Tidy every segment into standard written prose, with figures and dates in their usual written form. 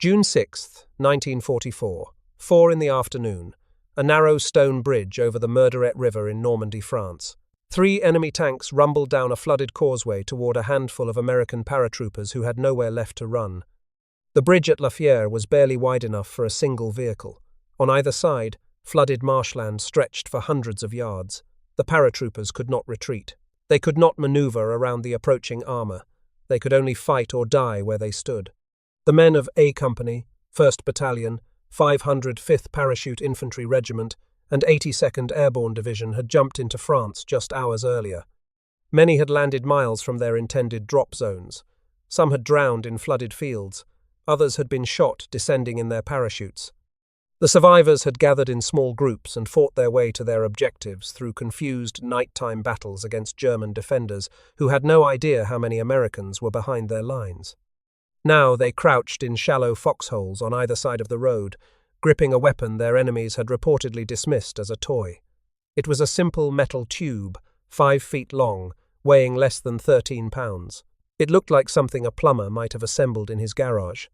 June 6, 1944, 4 in the afternoon, a narrow stone bridge over the Meurderette River in Normandy, France. 3 enemy tanks rumbled down a flooded causeway toward a handful of American paratroopers who had nowhere left to run. The bridge at La Fiere was barely wide enough for a single vehicle. On either side, flooded marshland stretched for hundreds of yards. The paratroopers could not retreat. They could not maneuver around the approaching armor. They could only fight or die where they stood. The men of A Company, 1st Battalion, 505th Parachute Infantry Regiment, and 82nd Airborne Division had jumped into France just hours earlier. Many had landed miles from their intended drop zones. Some had drowned in flooded fields. Others had been shot descending in their parachutes. The survivors had gathered in small groups and fought their way to their objectives through confused nighttime battles against German defenders who had no idea how many Americans were behind their lines. Now they crouched in shallow foxholes on either side of the road, gripping a weapon their enemies had reportedly dismissed as a toy. It was a simple metal tube, 5 feet long, weighing less than 13 pounds. It looked like something a plumber might have assembled in his garage.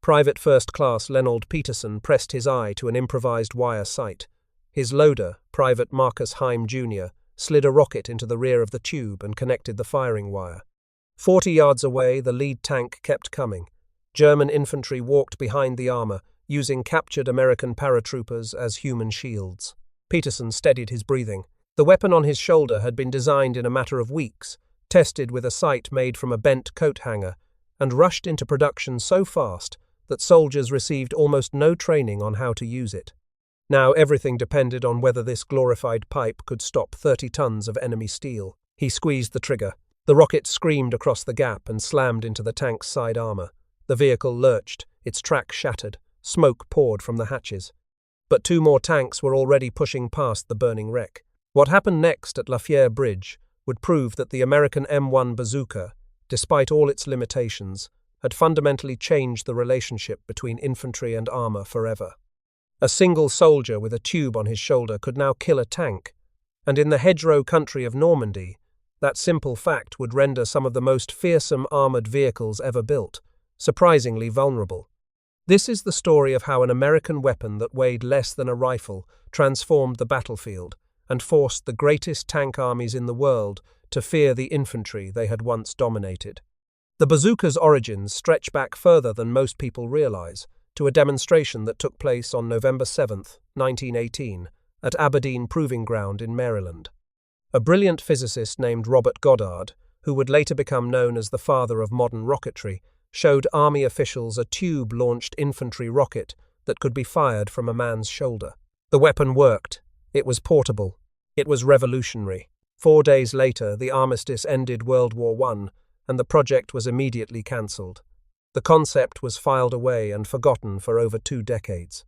Private First Class Leonard Peterson pressed his eye to an improvised wire sight. His loader, Private Marcus Heim Jr., slid a rocket into the rear of the tube and connected the firing wire. 40 yards away, the lead tank kept coming. German infantry walked behind the armor, using captured American paratroopers as human shields. Peterson steadied his breathing. The weapon on his shoulder had been designed in a matter of weeks, tested with a sight made from a bent coat hanger, and rushed into production so fast that soldiers received almost no training on how to use it. Now everything depended on whether this glorified pipe could stop 30 tons of enemy steel. He squeezed the trigger. The rocket screamed across the gap and slammed into the tank's side armor. The vehicle lurched, its track shattered, smoke poured from the hatches. But 2 more tanks were already pushing past the burning wreck. What happened next at La Fiere Bridge would prove that the American M1 Bazooka, despite all its limitations, had fundamentally changed the relationship between infantry and armor forever. A single soldier with a tube on his shoulder could now kill a tank, and in the hedgerow country of Normandy, that simple fact would render some of the most fearsome armored vehicles ever built surprisingly vulnerable. This is the story of how an American weapon that weighed less than a rifle transformed the battlefield and forced the greatest tank armies in the world to fear the infantry they had once dominated. The bazooka's origins stretch back further than most people realize, to a demonstration that took place on November 7, 1918, at Aberdeen Proving Ground in Maryland. A brilliant physicist named Robert Goddard, who would later become known as the father of modern rocketry, showed army officials a tube-launched infantry rocket that could be fired from a man's shoulder. The weapon worked. It was portable. It was revolutionary. 4 days later, the armistice ended World War I, and the project was immediately cancelled. The concept was filed away and forgotten for over 2 decades.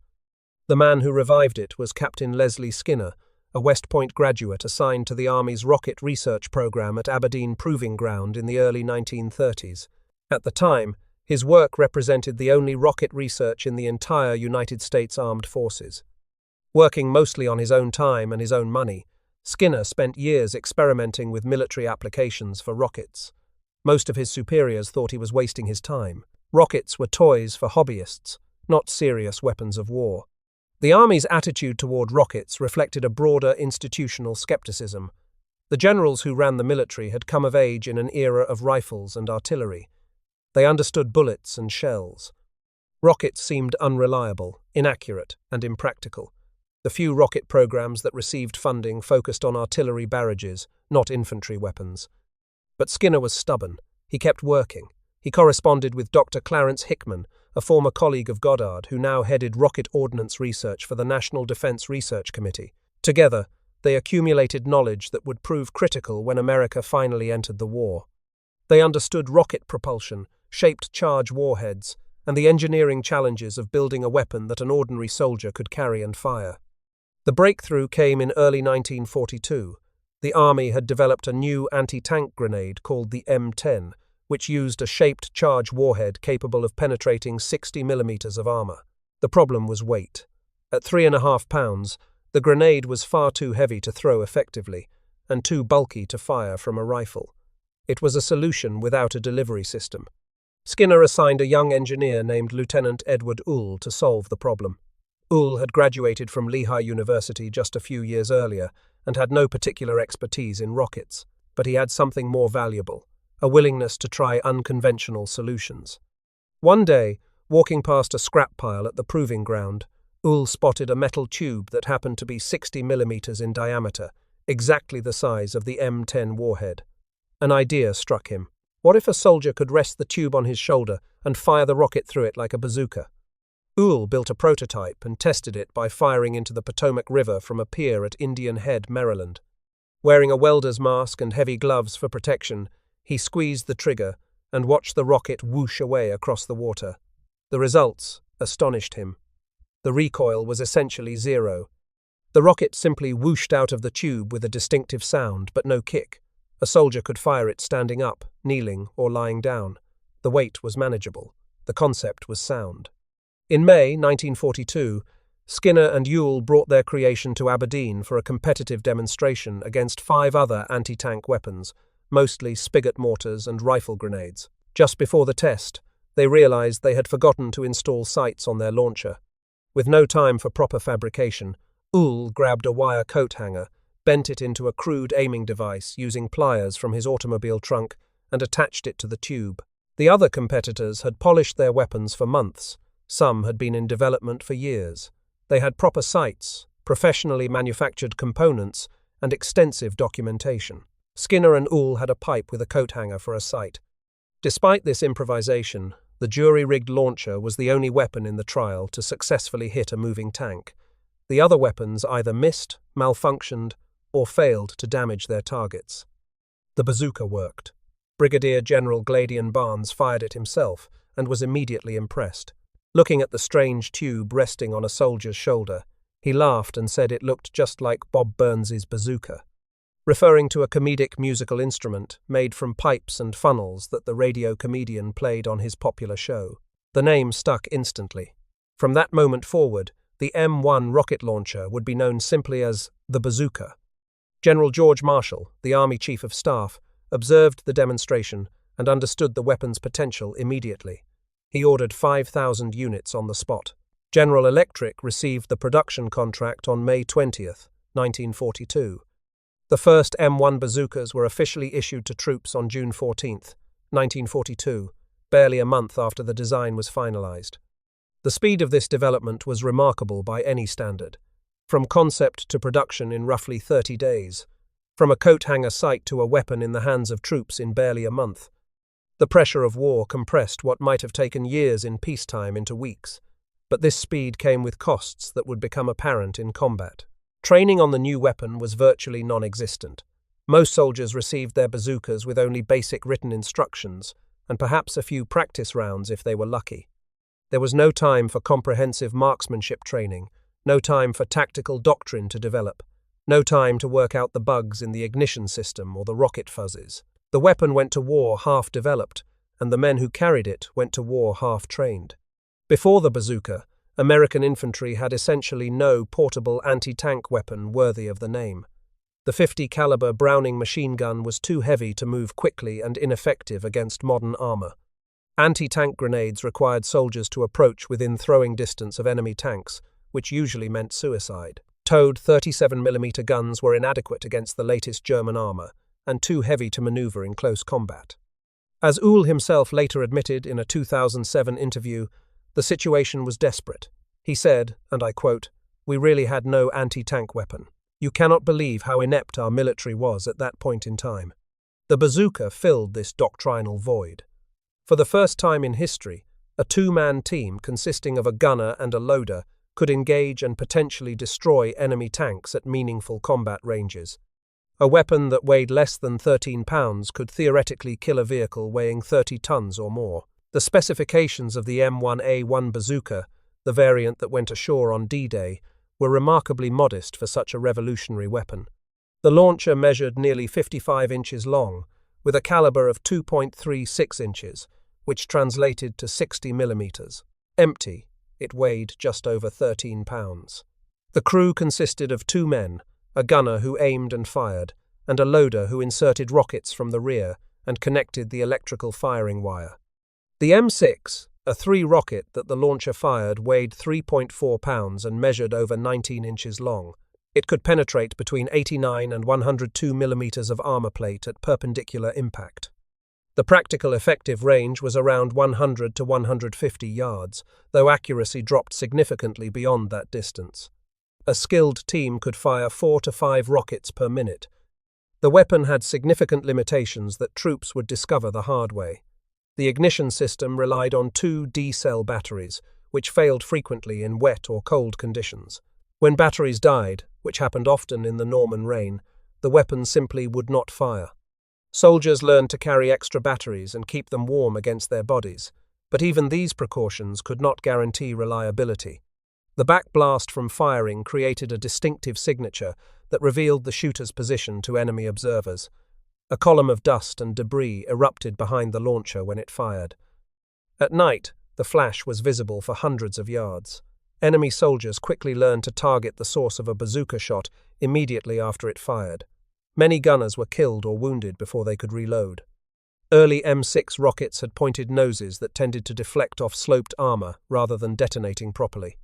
The man who revived it was Captain Leslie Skinner, a West Point graduate assigned to the Army's rocket research program at Aberdeen Proving Ground in the early 1930s. At the time, his work represented the only rocket research in the entire United States Armed Forces. Working mostly on his own time and his own money, Skinner spent years experimenting with military applications for rockets. Most of his superiors thought he was wasting his time. Rockets were toys for hobbyists, not serious weapons of war. The Army's attitude toward rockets reflected a broader institutional skepticism. The generals who ran the military had come of age in an era of rifles and artillery. They understood bullets and shells. Rockets seemed unreliable, inaccurate, and impractical. The few rocket programs that received funding focused on artillery barrages, not infantry weapons. But Skinner was stubborn. He kept working. He corresponded with Dr. Clarence Hickman, a former colleague of Goddard, who now headed rocket ordnance research for the National Defense Research Committee. Together, they accumulated knowledge that would prove critical when America finally entered the war. They understood rocket propulsion, shaped charge warheads, and the engineering challenges of building a weapon that an ordinary soldier could carry and fire. The breakthrough came in early 1942. The Army had developed a new anti-tank grenade called the M10, which used a shaped charge warhead capable of penetrating 60 millimeters of armor. The problem was weight. At 3.5 pounds, the grenade was far too heavy to throw effectively, and too bulky to fire from a rifle. It was a solution without a delivery system. Skinner assigned a young engineer named Lieutenant Edward Uhl to solve the problem. Uhl had graduated from Lehigh University just a few years earlier and had no particular expertise in rockets, but he had something more valuable, a willingness to try unconventional solutions. One day, walking past a scrap pile at the proving ground, Uhl spotted a metal tube that happened to be 60 millimeters in diameter, exactly the size of the M10 warhead. An idea struck him. What if a soldier could rest the tube on his shoulder and fire the rocket through it like a bazooka? Uhl built a prototype and tested it by firing into the Potomac River from a pier at Indian Head, Maryland. Wearing a welder's mask and heavy gloves for protection, he squeezed the trigger and watched the rocket whoosh away across the water. The results astonished him. The recoil was essentially zero. The rocket simply whooshed out of the tube with a distinctive sound, but no kick. A soldier could fire it standing up, kneeling, or lying down. The weight was manageable. The concept was sound. In May 1942, Skinner and Uhl brought their creation to Aberdeen for a competitive demonstration against 5 other anti-tank weapons, mostly spigot mortars and rifle grenades. Just before the test, they realized they had forgotten to install sights on their launcher. With no time for proper fabrication, Uhl grabbed a wire coat hanger, bent it into a crude aiming device using pliers from his automobile trunk, and attached it to the tube. The other competitors had polished their weapons for months. Some had been in development for years. They had proper sights, professionally manufactured components, and extensive documentation. Skinner and Uhl had a pipe with a coat hanger for a sight. Despite this improvisation, the jury-rigged launcher was the only weapon in the trial to successfully hit a moving tank. The other weapons either missed, malfunctioned, or failed to damage their targets. The bazooka worked. Brigadier General Gladian Barnes fired it himself and was immediately impressed. Looking at the strange tube resting on a soldier's shoulder, he laughed and said it looked just like Bob Burns's bazooka, referring to a comedic musical instrument made from pipes and funnels that the radio comedian played on his popular show. The name stuck instantly. From that moment forward, the M1 rocket launcher would be known simply as the Bazooka. General George Marshall, the Army Chief of Staff, observed the demonstration and understood the weapon's potential immediately. He ordered 5,000 units on the spot. General Electric received the production contract on May 20th, 1942. The first M1 bazookas were officially issued to troops on June 14th, 1942, barely a month after the design was finalized. The speed of this development was remarkable by any standard. From concept to production in roughly 30 days. From a coat hanger sight to a weapon in the hands of troops in barely a month. The pressure of war compressed what might have taken years in peacetime into weeks. But this speed came with costs that would become apparent in combat. Training on the new weapon was virtually non-existent. Most soldiers received their bazookas with only basic written instructions, and perhaps a few practice rounds if they were lucky. There was no time for comprehensive marksmanship training, no time for tactical doctrine to develop, no time to work out the bugs in the ignition system or the rocket fuzzes. The weapon went to war half-developed, and the men who carried it went to war half-trained. Before the bazooka, American infantry had essentially no portable anti-tank weapon worthy of the name. The .50 caliber Browning machine gun was too heavy to move quickly and ineffective against modern armor. Anti-tank grenades required soldiers to approach within throwing distance of enemy tanks, which usually meant suicide. Towed 37mm guns were inadequate against the latest German armor, and too heavy to maneuver in close combat. As Uhl himself later admitted in a 2007 interview, the situation was desperate. He said, and I quote, "We really had no anti-tank weapon. You cannot believe how inept our military was at that point in time." The bazooka filled this doctrinal void. For the first time in history, a two-man team consisting of a gunner and a loader could engage and potentially destroy enemy tanks at meaningful combat ranges. A weapon that weighed less than 13 pounds could theoretically kill a vehicle weighing 30 tons or more. The specifications of the M1A1 bazooka, the variant that went ashore on D-Day, were remarkably modest for such a revolutionary weapon. The launcher measured nearly 55 inches long, with a caliber of 2.36 inches, which translated to 60 millimeters. Empty, it weighed just over 13 pounds. The crew consisted of 2 men, a gunner who aimed and fired, and a loader who inserted rockets from the rear and connected the electrical firing wire. The M6, a three rocket that the launcher fired, weighed 3.4 pounds and measured over 19 inches long. It could penetrate between 89 and 102 millimeters of armor plate at perpendicular impact. The practical effective range was around 100 to 150 yards, though accuracy dropped significantly beyond that distance. A skilled team could fire 4 to 5 rockets per minute. The weapon had significant limitations that troops would discover the hard way. The ignition system relied on 2 D-cell batteries, which failed frequently in wet or cold conditions. When batteries died, which happened often in the Norman rain, the weapon simply would not fire. Soldiers learned to carry extra batteries and keep them warm against their bodies, but even these precautions could not guarantee reliability. The backblast from firing created a distinctive signature that revealed the shooter's position to enemy observers. A column of dust and debris erupted behind the launcher when it fired. At night, the flash was visible for hundreds of yards. Enemy soldiers quickly learned to target the source of a bazooka shot immediately after it fired. Many gunners were killed or wounded before they could reload. Early M6 rockets had pointed noses that tended to deflect off sloped armor rather than detonating properly.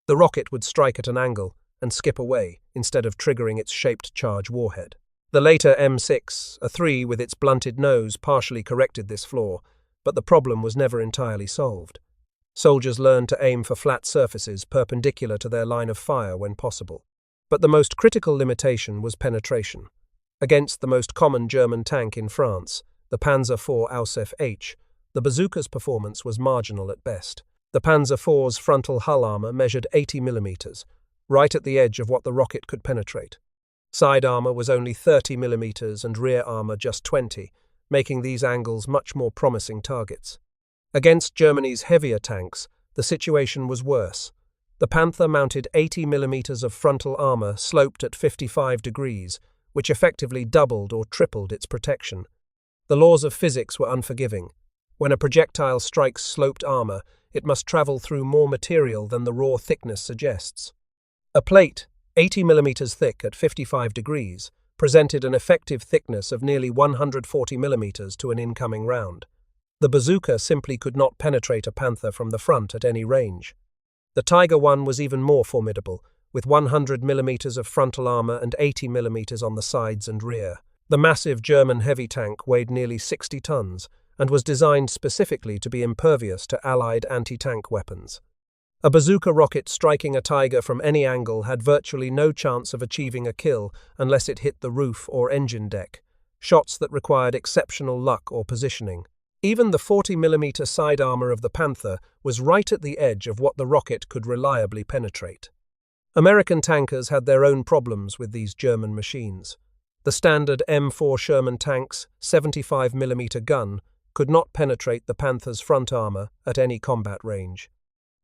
The rocket would strike at an angle and skip away instead of triggering its shaped charge warhead. The later M6, a 3 with its blunted nose, partially corrected this flaw, but the problem was never entirely solved. Soldiers learned to aim for flat surfaces perpendicular to their line of fire when possible. But the most critical limitation was penetration. Against the most common German tank in France, the Panzer IV Ausf H, the bazooka's performance was marginal at best. The Panzer IV's frontal hull armor measured 80 millimeters, right at the edge of what the rocket could penetrate. Side armor was only 30 millimeters and rear armor just 20, making these angles much more promising targets. Against Germany's heavier tanks, the situation was worse. The Panther mounted 80 millimeters of frontal armor sloped at 55 degrees, which effectively doubled or tripled its protection. The laws of physics were unforgiving. When a projectile strikes sloped armor, it must travel through more material than the raw thickness suggests. A plate, 80 millimeters thick at 55 degrees, presented an effective thickness of nearly 140 millimeters to an incoming round. The bazooka simply could not penetrate a Panther from the front at any range. The Tiger I was even more formidable, with 100 millimeters of frontal armor and 80 millimeters on the sides and rear. The massive German heavy tank weighed nearly 60 tons and was designed specifically to be impervious to Allied anti-tank weapons. A bazooka rocket striking a Tiger from any angle had virtually no chance of achieving a kill unless it hit the roof or engine deck, shots that required exceptional luck or positioning. Even the 40 millimeter side armor of the Panther was right at the edge of what the rocket could reliably penetrate. American tankers had their own problems with these German machines. The standard M4 Sherman tank's 75 millimeter gun could not penetrate the Panther's front armor at any combat range.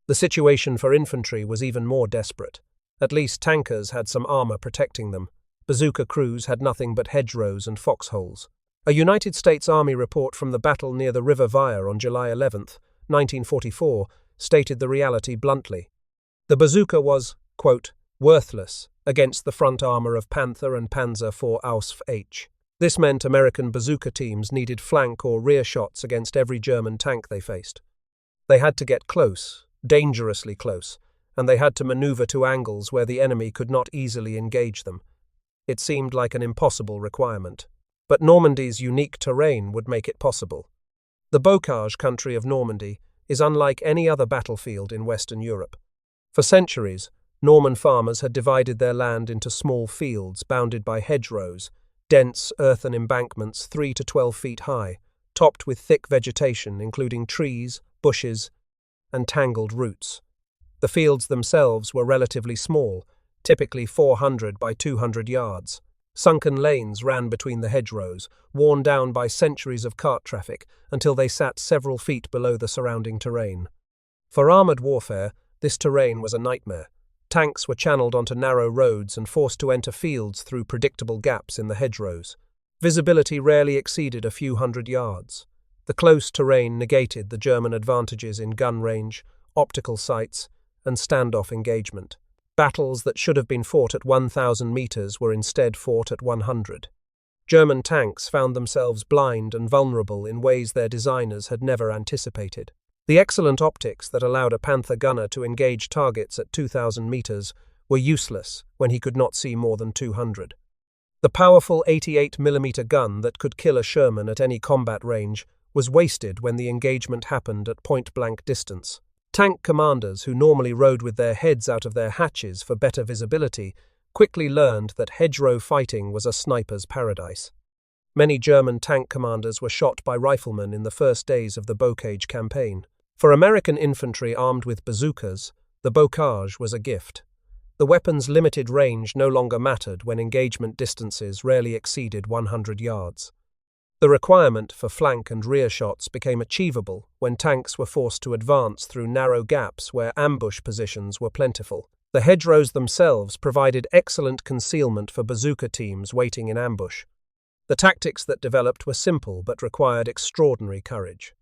The situation for infantry was even more desperate. At least tankers had some armor protecting them. Bazooka crews had nothing but hedgerows and foxholes. A United States Army report from the battle near the River Vire on July 11, 1944, stated the reality bluntly. The bazooka was, quote, worthless against the front armor of Panther and Panzer IV Ausf H. This meant American bazooka teams needed flank or rear shots against every German tank they faced. They had to get close, dangerously close, and they had to maneuver to angles where the enemy could not easily engage them. It seemed like an impossible requirement. But Normandy's unique terrain would make it possible. The bocage country of Normandy is unlike any other battlefield in Western Europe. For centuries, Norman farmers had divided their land into small fields bounded by hedgerows, dense earthen embankments 3 to 12 feet high, topped with thick vegetation including trees, bushes, and tangled roots. The fields themselves were relatively small, typically 400 by 200 yards. Sunken lanes ran between the hedgerows, worn down by centuries of cart traffic until they sat several feet below the surrounding terrain. For armoured warfare, this terrain was a nightmare. Tanks were channeled onto narrow roads and forced to enter fields through predictable gaps in the hedgerows. Visibility rarely exceeded a few hundred yards. The close terrain negated the German advantages in gun range, optical sights, and standoff engagement. Battles that should have been fought at 1,000 meters were instead fought at 100. German tanks found themselves blind and vulnerable in ways their designers had never anticipated. The excellent optics that allowed a Panther gunner to engage targets at 2,000 meters were useless when he could not see more than 200. The powerful 88mm gun that could kill a Sherman at any combat range was wasted when the engagement happened at point-blank distance. Tank commanders, who normally rode with their heads out of their hatches for better visibility, quickly learned that hedgerow fighting was a sniper's paradise. Many German tank commanders were shot by riflemen in the first days of the Bocage campaign. For American infantry armed with bazookas, the bocage was a gift. The weapon's limited range no longer mattered when engagement distances rarely exceeded 100 yards. The requirement for flank and rear shots became achievable when tanks were forced to advance through narrow gaps where ambush positions were plentiful. The hedgerows themselves provided excellent concealment for bazooka teams waiting in ambush. The tactics that developed were simple but required extraordinary courage.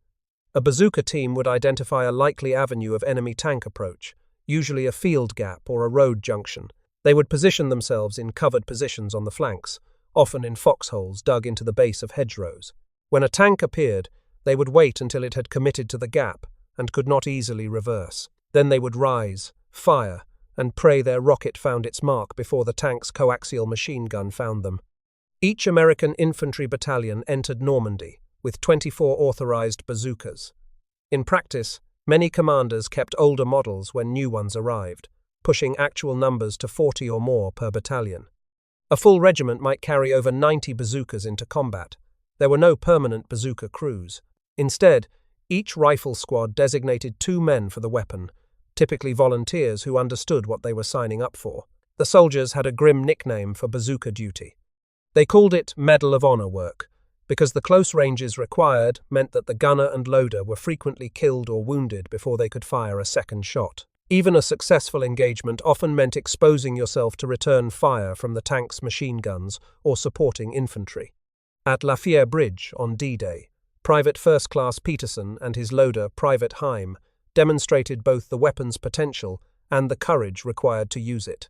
A bazooka team would identify a likely avenue of enemy tank approach, usually a field gap or a road junction. They would position themselves in covered positions on the flanks, often in foxholes dug into the base of hedgerows. When a tank appeared, they would wait until it had committed to the gap and could not easily reverse. Then they would rise, fire, and pray their rocket found its mark before the tank's coaxial machine gun found them. Each American infantry battalion entered Normandy with 24 authorized bazookas. In practice, many commanders kept older models when new ones arrived, pushing actual numbers to 40 or more per battalion. A full regiment might carry over 90 bazookas into combat. There were no permanent bazooka crews. Instead, each rifle squad designated 2 men for the weapon, typically volunteers who understood what they were signing up for. The soldiers had a grim nickname for bazooka duty. They called it Medal of Honor work, because the close ranges required meant that the gunner and loader were frequently killed or wounded before they could fire a second shot. Even a successful engagement often meant exposing yourself to return fire from the tank's machine guns or supporting infantry. At La Fiere Bridge on D-Day, Private First Class Peterson and his loader, Private Heim, demonstrated both the weapon's potential and the courage required to use it.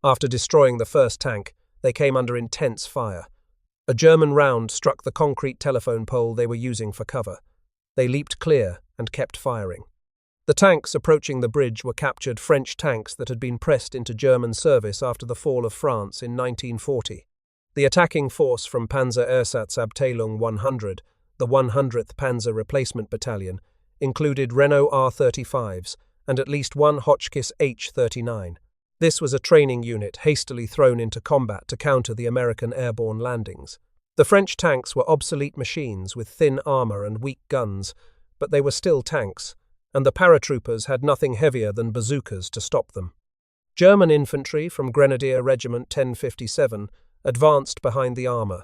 After destroying the first tank, they came under intense fire. A German round struck the concrete telephone pole they were using for cover. They leaped clear and kept firing. The tanks approaching the bridge were captured French tanks that had been pressed into German service after the fall of France in 1940. The attacking force from Panzer-Ersatzabteilung 100, the 100th Panzer Replacement Battalion, included Renault R-35s and at least one Hotchkiss H-39. This was a training unit hastily thrown into combat to counter the American airborne landings. The French tanks were obsolete machines with thin armor and weak guns, but they were still tanks, and the paratroopers had nothing heavier than bazookas to stop them. German infantry from Grenadier Regiment 1057 advanced behind the armor.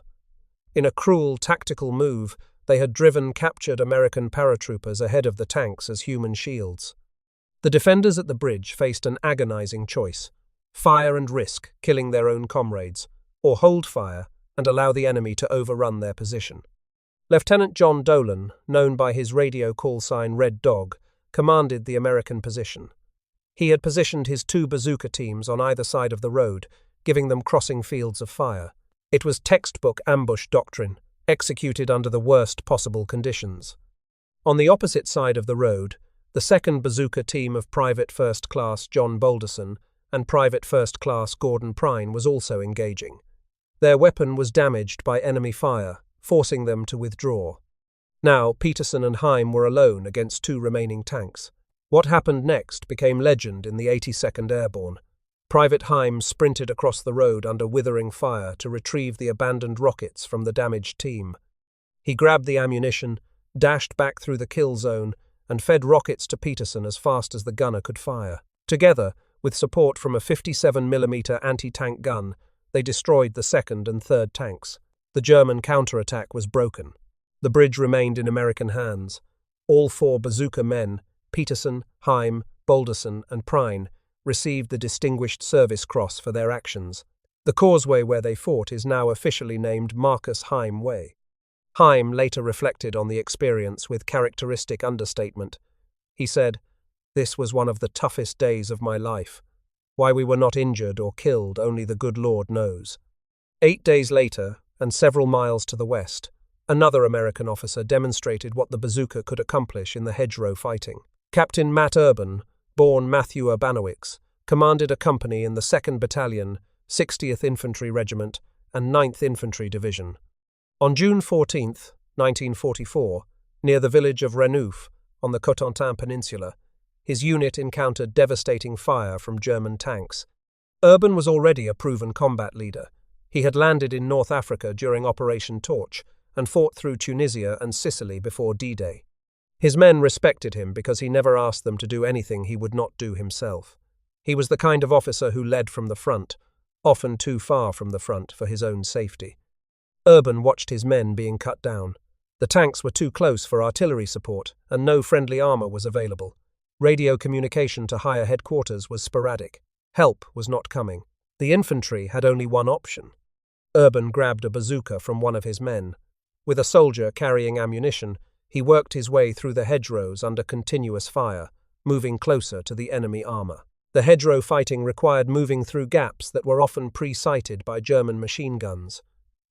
In a cruel tactical move, they had driven captured American paratroopers ahead of the tanks as human shields. The defenders at the bridge faced an agonizing choice: fire and risk, killing their own comrades, or hold fire and allow the enemy to overrun their position. Lieutenant John Dolan, known by his radio call sign Red Dog, commanded the American position. He had positioned his 2 bazooka teams on either side of the road, giving them crossing fields of fire. It was textbook ambush doctrine, executed under the worst possible conditions. On the opposite side of the road, the 2nd Bazooka team of Private First Class John Balderson and Private First Class Gordon Prine was also engaging. Their weapon was damaged by enemy fire, forcing them to withdraw. Now, Peterson and Heim were alone against 2 remaining tanks. What happened next became legend in the 82nd Airborne. Private Heim sprinted across the road under withering fire to retrieve the abandoned rockets from the damaged team. He grabbed the ammunition, dashed back through the kill zone, and fed rockets to Peterson as fast as the gunner could fire. Together, with support from a 57mm anti-tank gun, they destroyed the 2nd and 3rd tanks. The German counterattack was broken. The bridge remained in American hands. All 4 bazooka men, Peterson, Heim, Balderson, and Prine, received the Distinguished Service Cross for their actions. The causeway where they fought is now officially named Marcus Heim Way. Heim later reflected on the experience with characteristic understatement. He said, "This was one of the toughest days of my life. Why we were not injured or killed only the good Lord knows." 8 days later, and several miles to the west, another American officer demonstrated what the bazooka could accomplish in the hedgerow fighting. Captain Matt Urban, born Matthew Urbanowicz, commanded a company in the 2nd Battalion, 60th Infantry Regiment, and 9th Infantry Division. On June 14, 1944, near the village of Renouf on the Cotentin Peninsula, his unit encountered devastating fire from German tanks. Urban was already a proven combat leader. He had landed in North Africa during Operation Torch and fought through Tunisia and Sicily before D-Day. His men respected him because he never asked them to do anything he would not do himself. He was the kind of officer who led from the front, often too far from the front for his own safety. Urban watched his men being cut down. The tanks were too close for artillery support, and no friendly armor was available. Radio communication to higher headquarters was sporadic. Help was not coming. The infantry had only one option. Urban grabbed a bazooka from one of his men. With a soldier carrying ammunition, he worked his way through the hedgerows under continuous fire, moving closer to the enemy armor. The hedgerow fighting required moving through gaps that were often pre-sighted by German machine guns.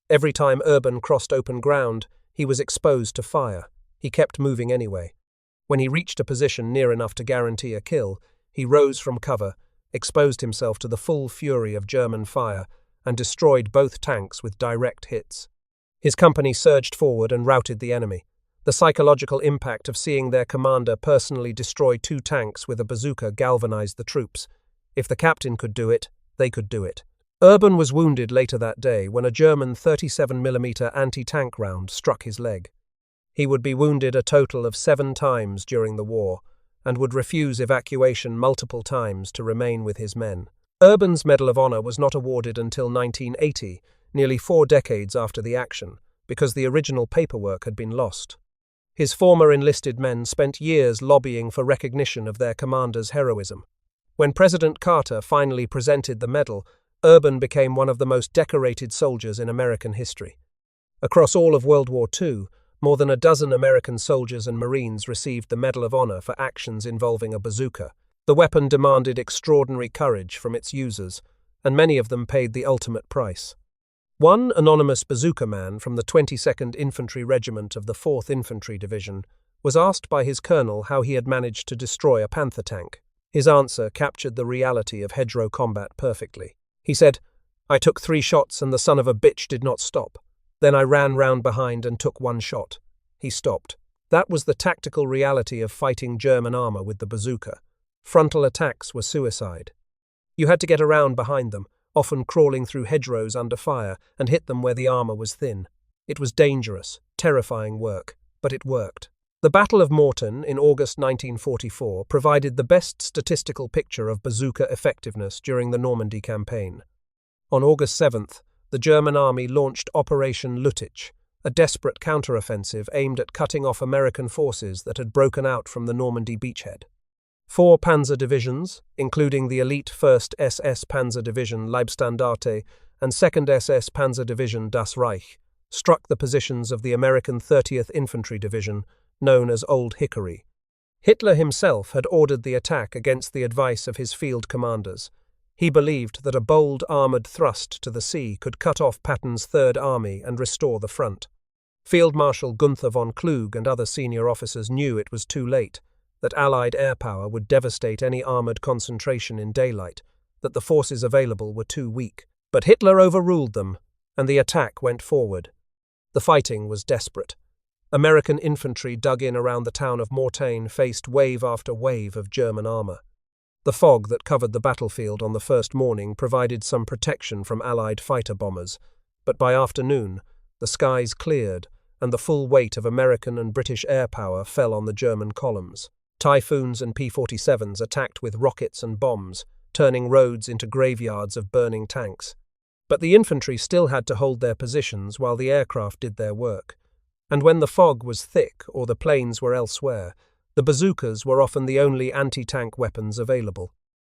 Every time Urban crossed open ground, he was exposed to fire. He kept moving anyway. When he reached a position near enough to guarantee a kill, he rose from cover, exposed himself to the full fury of German fire, and destroyed both tanks with direct hits. His company surged forward and routed the enemy. The psychological impact of seeing their commander personally destroy 2 tanks with a bazooka galvanized the troops. If the captain could do it, they could do it. Urban was wounded later that day when a German 37mm anti-tank round struck his leg. He would be wounded a total of 7 times during the war, and would refuse evacuation multiple times to remain with his men. Urban's Medal of Honor was not awarded until 1980, nearly 4 decades after the action, because the original paperwork had been lost. His former enlisted men spent years lobbying for recognition of their commander's heroism. When President Carter finally presented the medal, Urban became one of the most decorated soldiers in American history. Across all of World War II, more than a dozen American soldiers and Marines received the Medal of Honor for actions involving a bazooka. The weapon demanded extraordinary courage from its users, and many of them paid the ultimate price. One anonymous bazooka man from the 22nd Infantry Regiment of the 4th Infantry Division was asked by his colonel how he had managed to destroy a Panther tank. His answer captured the reality of hedgerow combat perfectly. He said, "I took 3 shots and the son of a bitch did not stop. Then I ran round behind and took 1 shot. He stopped." That was the tactical reality of fighting German armor with the bazooka. Frontal attacks were suicide. You had to get around behind them, often crawling through hedgerows under fire, and hit them where the armor was thin. It was dangerous, terrifying work, but it worked. The Battle of Mortain in August 1944 provided the best statistical picture of bazooka effectiveness during the Normandy campaign. On August 7th, the German army launched Operation Lüttich, a desperate counteroffensive aimed at cutting off American forces that had broken out from the Normandy beachhead. 4 panzer divisions, including the elite 1st SS Panzer Division Leibstandarte and 2nd SS Panzer Division Das Reich, struck the positions of the American 30th Infantry Division, known as Old Hickory. Hitler himself had ordered the attack against the advice of his field commanders. He believed that a bold armoured thrust to the sea could cut off Patton's Third Army and restore the front. Field Marshal Gunther von Klug and other senior officers knew it was too late, that Allied air power would devastate any armoured concentration in daylight, that the forces available were too weak. But Hitler overruled them, and the attack went forward. The fighting was desperate. American infantry dug in around the town of Mortain faced wave after wave of German armour. The fog that covered the battlefield on the first morning provided some protection from Allied fighter bombers, but by afternoon, the skies cleared and the full weight of American and British air power fell on the German columns. Typhoons and P-47s attacked with rockets and bombs, turning roads into graveyards of burning tanks. But the infantry still had to hold their positions while the aircraft did their work. And when the fog was thick or the planes were elsewhere, the bazookas were often the only anti-tank weapons available.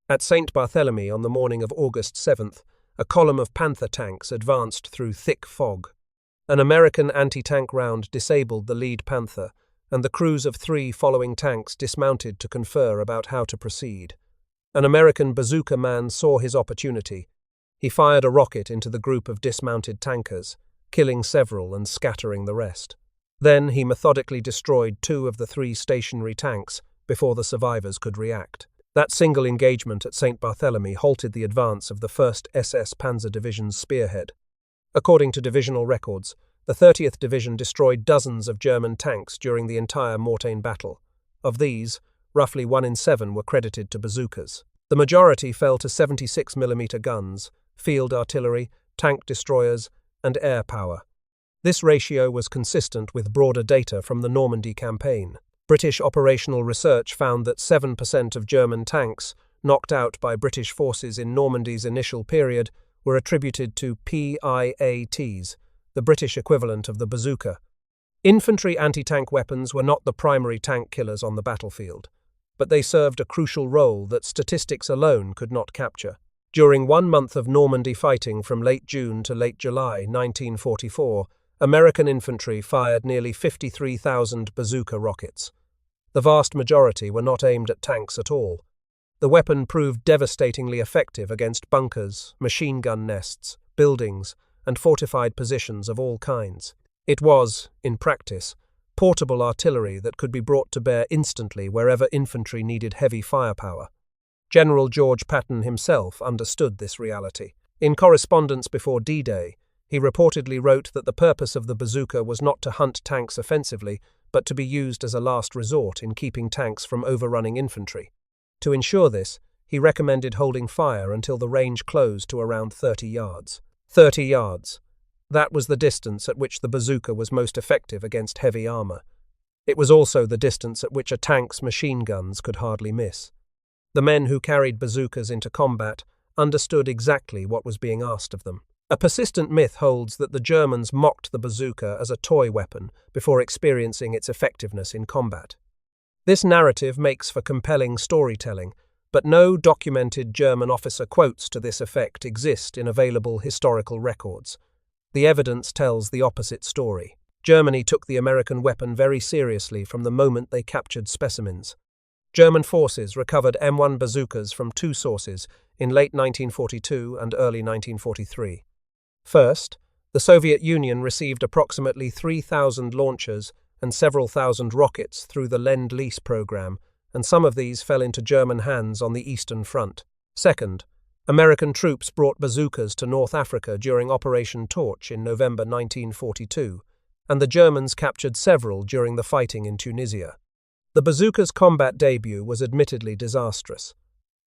At St. Barthélemy on the morning of August 7th, a column of Panther tanks advanced through thick fog. An American anti-tank round disabled the lead Panther, and the crews of 3 following tanks dismounted to confer about how to proceed. An American bazooka man saw his opportunity. He fired a rocket into the group of dismounted tankers. killing several and scattering the rest. Then he methodically destroyed 2 of the 3 stationary tanks before the survivors could react. That single engagement at St. Barthélemy halted the advance of the 1st SS Panzer Division's spearhead. According to divisional records, the 30th Division destroyed dozens of German tanks during the entire Mortain battle. Of these, roughly 1 in 7 were credited to bazookas. The majority fell to 76mm guns, field artillery, tank destroyers, and air power. This ratio was consistent with broader data from the Normandy campaign. British operational research found that 7% of German tanks knocked out by British forces in Normandy's initial period were attributed to PIATs, the British equivalent of the bazooka. Infantry anti-tank weapons were not the primary tank killers on the battlefield, but they served a crucial role that statistics alone could not capture. During 1 month of Normandy fighting from late June to late July 1944, American infantry fired nearly 53,000 bazooka rockets. The vast majority were not aimed at tanks at all. The weapon proved devastatingly effective against bunkers, machine gun nests, buildings, and fortified positions of all kinds. It was, in practice, portable artillery that could be brought to bear instantly wherever infantry needed heavy firepower. General George Patton himself understood this reality. In correspondence before D-Day, he reportedly wrote that the purpose of the bazooka was not to hunt tanks offensively, but to be used as a last resort in keeping tanks from overrunning infantry. To ensure this, he recommended holding fire until the range closed to around 30 yards. 30 yards. That was the distance at which the bazooka was most effective against heavy armor. It was also the distance at which a tank's machine guns could hardly miss. The men who carried bazookas into combat understood exactly what was being asked of them. A persistent myth holds that the Germans mocked the bazooka as a toy weapon before experiencing its effectiveness in combat. This narrative makes for compelling storytelling, but no documented German officer quotes to this effect exist in available historical records. The evidence tells the opposite story. Germany took the American weapon very seriously from the moment they captured specimens. German forces recovered M1 bazookas from 2 sources in late 1942 and early 1943. First, the Soviet Union received approximately 3,000 launchers and several thousand rockets through the Lend-Lease program, and some of these fell into German hands on the Eastern Front. Second, American troops brought bazookas to North Africa during Operation Torch in November 1942, and the Germans captured several during the fighting in Tunisia. The bazooka's combat debut was admittedly disastrous.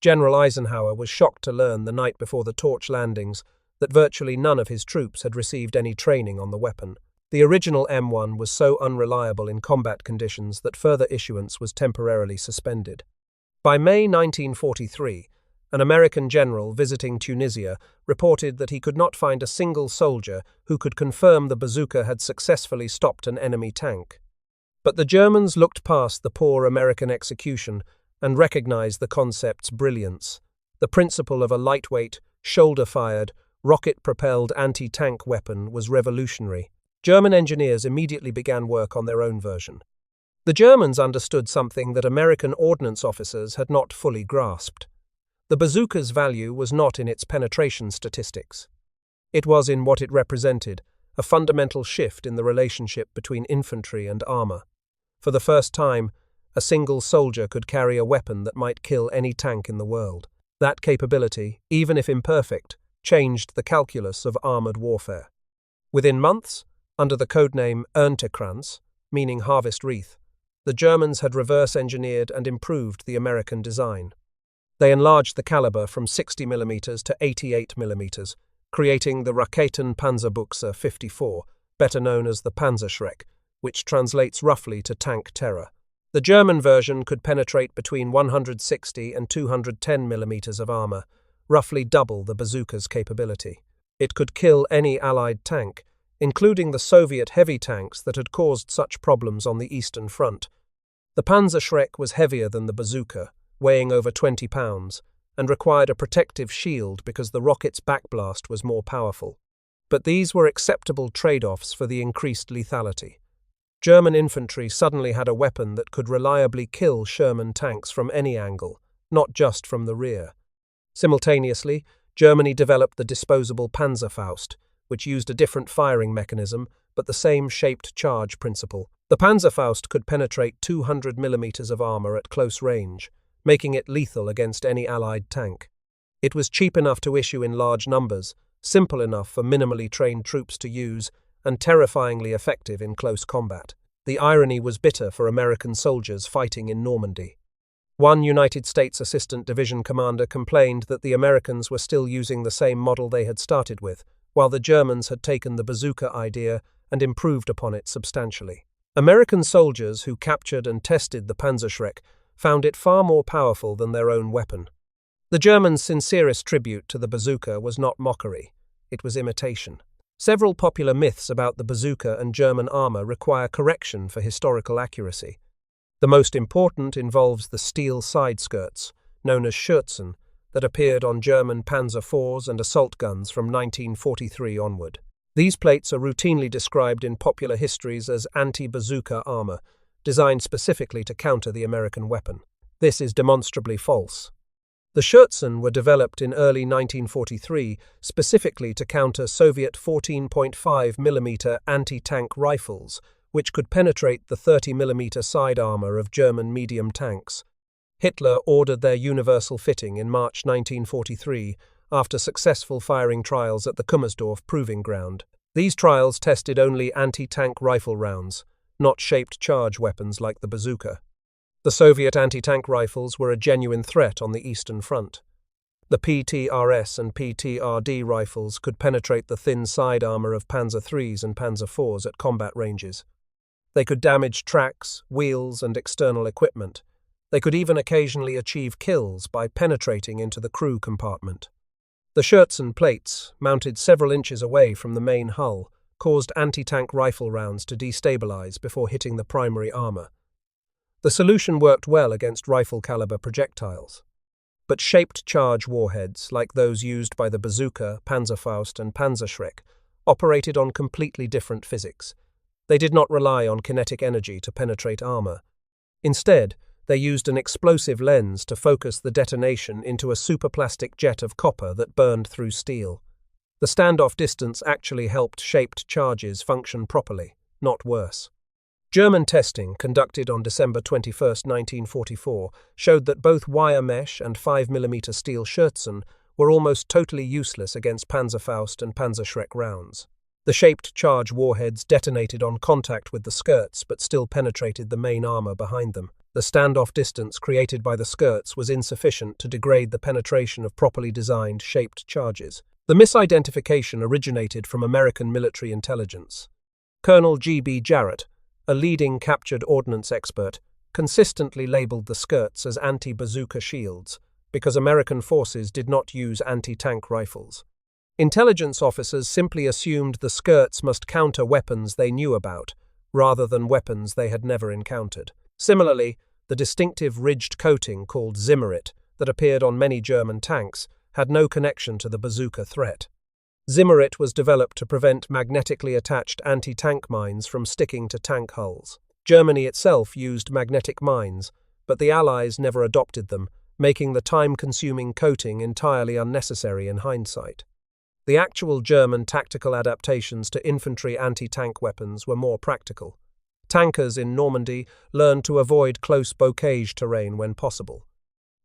General Eisenhower was shocked to learn the night before the Torch landings that virtually none of his troops had received any training on the weapon. The original M1 was so unreliable in combat conditions that further issuance was temporarily suspended. By May 1943, an American general visiting Tunisia reported that he could not find a single soldier who could confirm the bazooka had successfully stopped an enemy tank. But the Germans looked past the poor American execution and recognized the concept's brilliance. The principle of a lightweight, shoulder-fired, rocket-propelled anti-tank weapon was revolutionary. German engineers immediately began work on their own version. The Germans understood something that American ordnance officers had not fully grasped. The bazooka's value was not in its penetration statistics. It was in what it represented, a fundamental shift in the relationship between infantry and armor. For the first time, a single soldier could carry a weapon that might kill any tank in the world. That capability, even if imperfect, changed the calculus of armored warfare. Within months, under the codename Erntekrans, meaning harvest wreath, the Germans had reverse-engineered and improved the American design. They enlarged the caliber from 60mm to 88mm, creating the Raketenpanzerbuchse 54, better known as the Panzerschreck, which translates roughly to tank terror. The German version could penetrate between 160 and 210mm of armor, roughly double the bazooka's capability. It could kill any Allied tank, including the Soviet heavy tanks that had caused such problems on the Eastern Front. The Panzerschreck was heavier than the bazooka, weighing over 20 pounds, and required a protective shield because the rocket's backblast was more powerful. But these were acceptable trade-offs for the increased lethality. German infantry suddenly had a weapon that could reliably kill Sherman tanks from any angle, not just from the rear. Simultaneously, Germany developed the disposable Panzerfaust, which used a different firing mechanism but the same shaped charge principle. The Panzerfaust could penetrate 200 millimeters of armor at close range, making it lethal against any Allied tank. It was cheap enough to issue in large numbers, simple enough for minimally trained troops to use, and terrifyingly effective in close combat. The irony was bitter for American soldiers fighting in Normandy. One United States Assistant Division commander complained that the Americans were still using the same model they had started with, while the Germans had taken the bazooka idea and improved upon it substantially. American soldiers who captured and tested the Panzerschreck found it far more powerful than their own weapon. The Germans' sincerest tribute to the bazooka was not mockery, it was imitation. Several popular myths about the bazooka and German armor require correction for historical accuracy. The most important involves the steel side skirts, known as Schürzen, that appeared on German Panzer IVs and assault guns from 1943 onward. These plates are routinely described in popular histories as anti-bazooka armor, designed specifically to counter the American weapon. This is demonstrably false. The Schürzen were developed in early 1943 specifically to counter Soviet 14.5mm anti-tank rifles, which could penetrate the 30mm side armor of German medium tanks. Hitler ordered their universal fitting in March 1943 after successful firing trials at the Kummersdorf proving ground. These trials tested only anti-tank rifle rounds, not shaped charge weapons like the bazooka. The Soviet anti-tank rifles were a genuine threat on the Eastern Front. The PTRS and PTRD rifles could penetrate the thin side armor of Panzer IIIs and Panzer IVs at combat ranges. They could damage tracks, wheels, and external equipment. They could even occasionally achieve kills by penetrating into the crew compartment. The Schürzen plates, mounted several inches away from the main hull, caused anti-tank rifle rounds to destabilize before hitting the primary armor. The solution worked well against rifle-caliber projectiles. But shaped charge warheads, like those used by the Bazooka, Panzerfaust, and Panzerschreck, operated on completely different physics. They did not rely on kinetic energy to penetrate armor. Instead, they used an explosive lens to focus the detonation into a superplastic jet of copper that burned through steel. The standoff distance actually helped shaped charges function properly, not worse. German testing, conducted on December 21, 1944, showed that both wire mesh and 5mm steel Schürzen were almost totally useless against Panzerfaust and Panzerschreck rounds. The shaped charge warheads detonated on contact with the skirts but still penetrated the main armor behind them. The standoff distance created by the skirts was insufficient to degrade the penetration of properly designed shaped charges. The misidentification originated from American military intelligence. Colonel G.B. Jarrett, a leading captured ordnance expert, consistently labeled the skirts as anti-bazooka shields because American forces did not use anti-tank rifles. Intelligence officers simply assumed the skirts must counter weapons they knew about, rather than weapons they had never encountered. Similarly, the distinctive ridged coating called Zimmerit that appeared on many German tanks had no connection to the bazooka threat. Zimmerit was developed to prevent magnetically attached anti-tank mines from sticking to tank hulls. Germany itself used magnetic mines, but the Allies never adopted them, making the time-consuming coating entirely unnecessary in hindsight. The actual German tactical adaptations to infantry anti-tank weapons were more practical. Tankers in Normandy learned to avoid close bocage terrain when possible.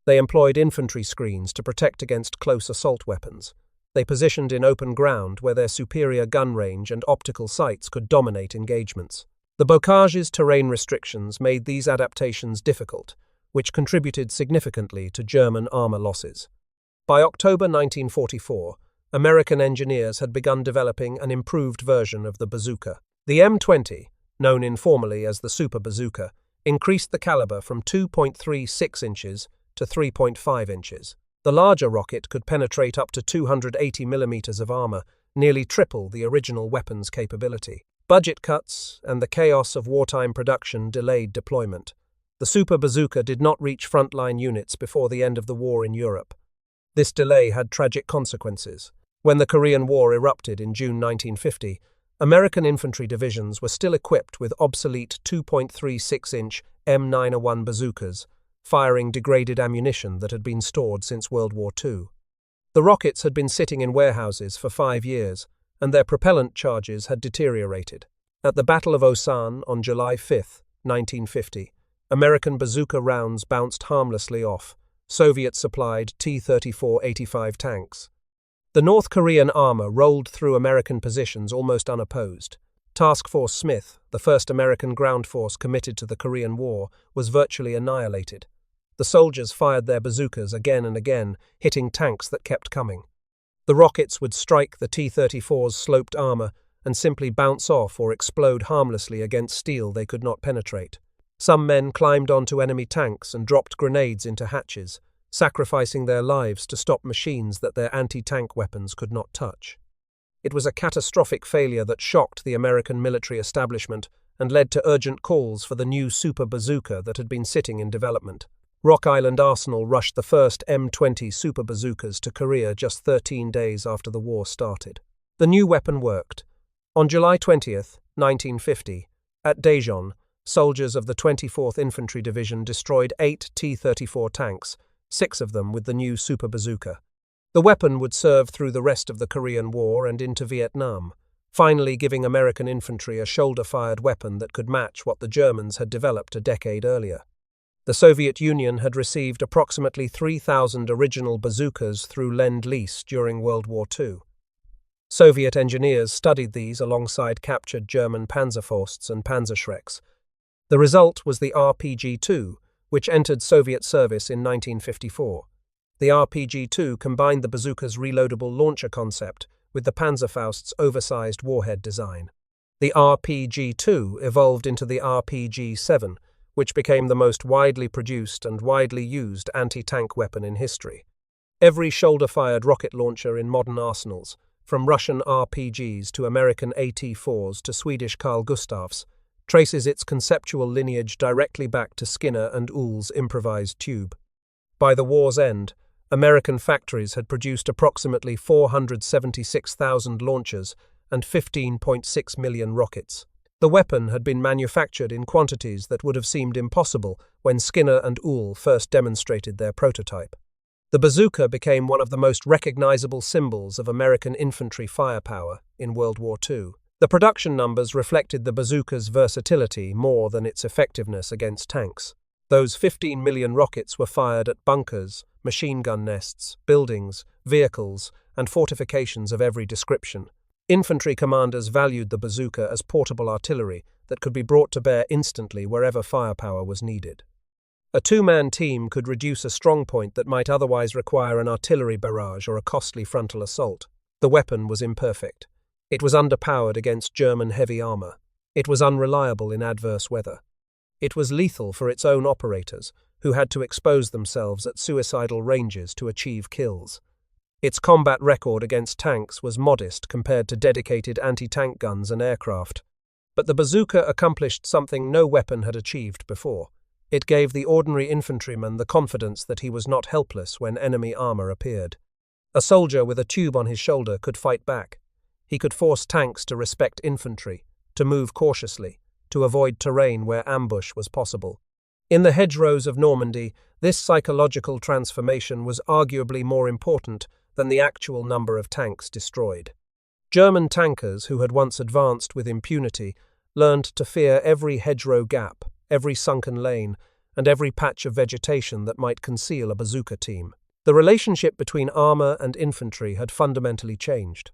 They employed infantry screens to protect against close assault weapons. They positioned in open ground where their superior gun range and optical sights could dominate engagements. The bocage's terrain restrictions made these adaptations difficult, which contributed significantly to German armor losses. By October 1944, American engineers had begun developing an improved version of the bazooka. The M20, known informally as the Super Bazooka, increased the caliber from 2.36 inches to 3.5 inches. The larger rocket could penetrate up to 280 millimeters of armor, nearly triple the original weapon's capability. Budget cuts and the chaos of wartime production delayed deployment. The Super Bazooka did not reach frontline units before the end of the war in Europe. This delay had tragic consequences. When the Korean War erupted in June 1950, American infantry divisions were still equipped with obsolete 2.36-inch M1 Bazookas, firing degraded ammunition that had been stored since World War II. The rockets had been sitting in warehouses for 5 years, and their propellant charges had deteriorated. At the Battle of Osan on July 5, 1950, American bazooka rounds bounced harmlessly off Soviet-supplied T-34-85 tanks. The North Korean armor rolled through American positions almost unopposed. Task Force Smith, the first American ground force committed to the Korean War, was virtually annihilated. The soldiers fired their bazookas again and again, hitting tanks that kept coming. The rockets would strike the T-34's sloped armor and simply bounce off or explode harmlessly against steel they could not penetrate. Some men climbed onto enemy tanks and dropped grenades into hatches, sacrificing their lives to stop machines that their anti-tank weapons could not touch. It was a catastrophic failure that shocked the American military establishment and led to urgent calls for the new super bazooka that had been sitting in development. Rock Island Arsenal rushed the first M20 super bazookas to Korea just 13 days after the war started. The new weapon worked. On July 20, 1950, at Daejeon, soldiers of the 24th Infantry Division destroyed 8 T-34 tanks, 6 of them with the new super bazooka. The weapon would serve through the rest of the Korean War and into Vietnam, finally giving American infantry a shoulder-fired weapon that could match what the Germans had developed a decade earlier. The Soviet Union had received approximately 3,000 original bazookas through Lend-Lease during World War II. Soviet engineers studied these alongside captured German Panzerfausts and Panzerschrecks. The result was the RPG-2, which entered Soviet service in 1954. The RPG-2 combined the bazooka's reloadable launcher concept with the Panzerfaust's oversized warhead design. The RPG-2 evolved into the RPG-7, which became the most widely produced and widely used anti-tank weapon in history. Every shoulder-fired rocket launcher in modern arsenals, from Russian RPGs to American AT-4s to Swedish Carl Gustafs, traces its conceptual lineage directly back to Skinner and Uhl's improvised tube. By the war's end, American factories had produced approximately 476,000 launchers and 15.6 million rockets. The weapon had been manufactured in quantities that would have seemed impossible when Skinner and Uhl first demonstrated their prototype. The bazooka became one of the most recognizable symbols of American infantry firepower in World War II. The production numbers reflected the bazooka's versatility more than its effectiveness against tanks. Those 15 million rockets were fired at bunkers, machine gun nests, buildings, vehicles, and fortifications of every description. Infantry commanders valued the bazooka as portable artillery that could be brought to bear instantly wherever firepower was needed. A two-man team could reduce a strongpoint that might otherwise require an artillery barrage or a costly frontal assault. The weapon was imperfect. It was underpowered against German heavy armor. It was unreliable in adverse weather. It was lethal for its own operators, who had to expose themselves at suicidal ranges to achieve kills. Its combat record against tanks was modest compared to dedicated anti-tank guns and aircraft. But the bazooka accomplished something no weapon had achieved before. It gave the ordinary infantryman the confidence that he was not helpless when enemy armor appeared. A soldier with a tube on his shoulder could fight back. He could force tanks to respect infantry, to move cautiously, to avoid terrain where ambush was possible. In the hedgerows of Normandy, this psychological transformation was arguably more important than the actual number of tanks destroyed. German tankers who had once advanced with impunity learned to fear every hedgerow gap, every sunken lane, and every patch of vegetation that might conceal a bazooka team. The relationship between armor and infantry had fundamentally changed.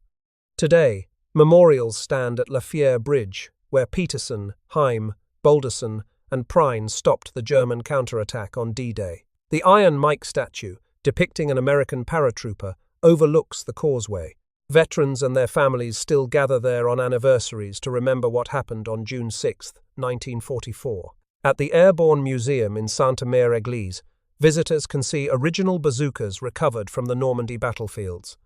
Today, memorials stand at Fiere Bridge, where Peterson, Heim, Balderson, and Prine stopped the German counterattack on D-Day. The Iron Mike statue, depicting an American paratrooper, overlooks the causeway. Veterans and their families still gather there on anniversaries to remember what happened on June 6, 1944. At the Airborne Museum in Sainte-Mère-Église, visitors can see original bazookas recovered from the Normandy battlefields.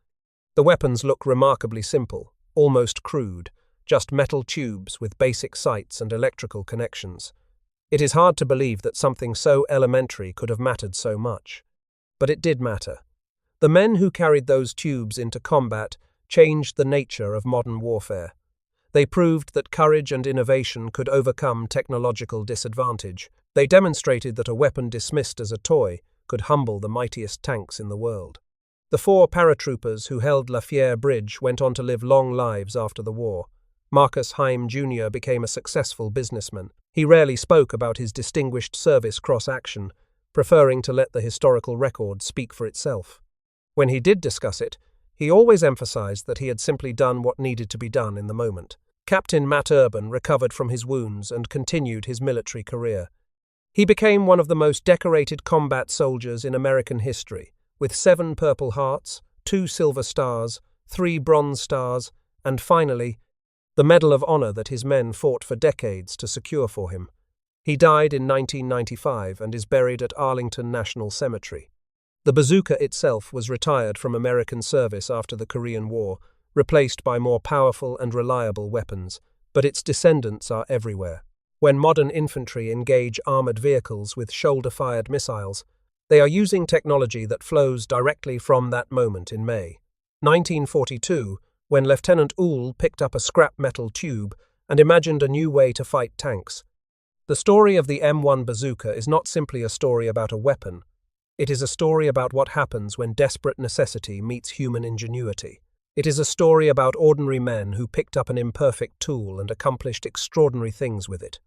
The weapons look remarkably simple, almost crude, just metal tubes with basic sights and electrical connections. It is hard to believe that something so elementary could have mattered so much. But it did matter. The men who carried those tubes into combat changed the nature of modern warfare. They proved that courage and innovation could overcome technological disadvantage. They demonstrated that a weapon dismissed as a toy could humble the mightiest tanks in the world. The 4 paratroopers who held Fiere Bridge went on to live long lives after the war. Marcus Heim Jr. became a successful businessman. He rarely spoke about his distinguished service cross-action, preferring to let the historical record speak for itself. When he did discuss it, he always emphasized that he had simply done what needed to be done in the moment. Captain Matt Urban recovered from his wounds and continued his military career. He became one of the most decorated combat soldiers in American history, with 7 Purple Hearts, 2 Silver Stars, 3 Bronze Stars, and finally, the Medal of Honor that his men fought for decades to secure for him. He died in 1995 and is buried at Arlington National Cemetery. The bazooka itself was retired from American service after the Korean War, replaced by more powerful and reliable weapons, but its descendants are everywhere. When modern infantry engage armored vehicles with shoulder-fired missiles, they are using technology that flows directly from that moment in May 1942, when Lieutenant Uhl picked up a scrap metal tube and imagined a new way to fight tanks. The story of the M1 Bazooka is not simply a story about a weapon. It is a story about what happens when desperate necessity meets human ingenuity. It is a story about ordinary men who picked up an imperfect tool and accomplished extraordinary things with it.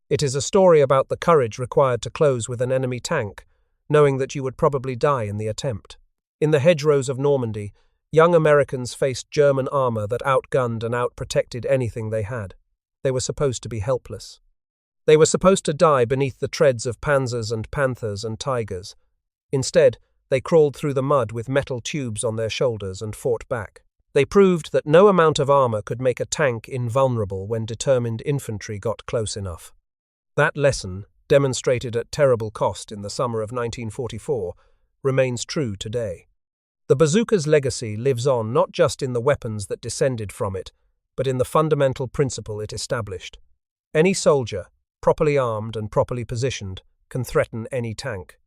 It is a story about the courage required to close with an enemy tank, knowing that you would probably die in the attempt. In the hedgerows of Normandy, young Americans faced German armor that outgunned and outprotected anything they had. They were supposed to be helpless. They were supposed to die beneath the treads of panzers and panthers and tigers. Instead, they crawled through the mud with metal tubes on their shoulders and fought back. They proved that no amount of armor could make a tank invulnerable when determined infantry got close enough. That lesson, demonstrated at terrible cost in the summer of 1944, remains true today. The bazooka's legacy lives on not just in the weapons that descended from it, but in the fundamental principle it established. Any soldier, properly armed and properly positioned, can threaten any tank.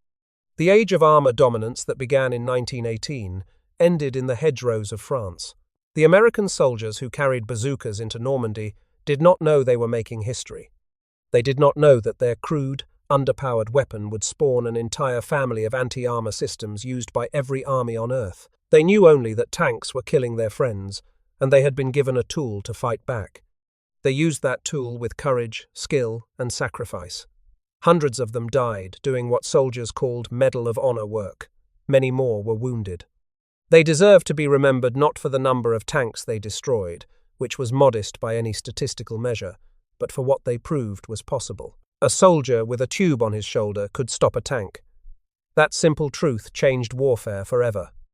The age of armor dominance that began in 1918 ended in the hedgerows of France. The American soldiers who carried bazookas into Normandy did not know they were making history. They did not know that their crude, underpowered weapon would spawn an entire family of anti-armor systems used by every army on Earth. They knew only that tanks were killing their friends, and they had been given a tool to fight back. They used that tool with courage, skill, and sacrifice. Hundreds of them died doing what soldiers called Medal of Honor work. Many more were wounded. They deserve to be remembered not for the number of tanks they destroyed, which was modest by any statistical measure, but for what they proved was possible. A soldier with a tube on his shoulder could stop a tank. That simple truth changed warfare forever.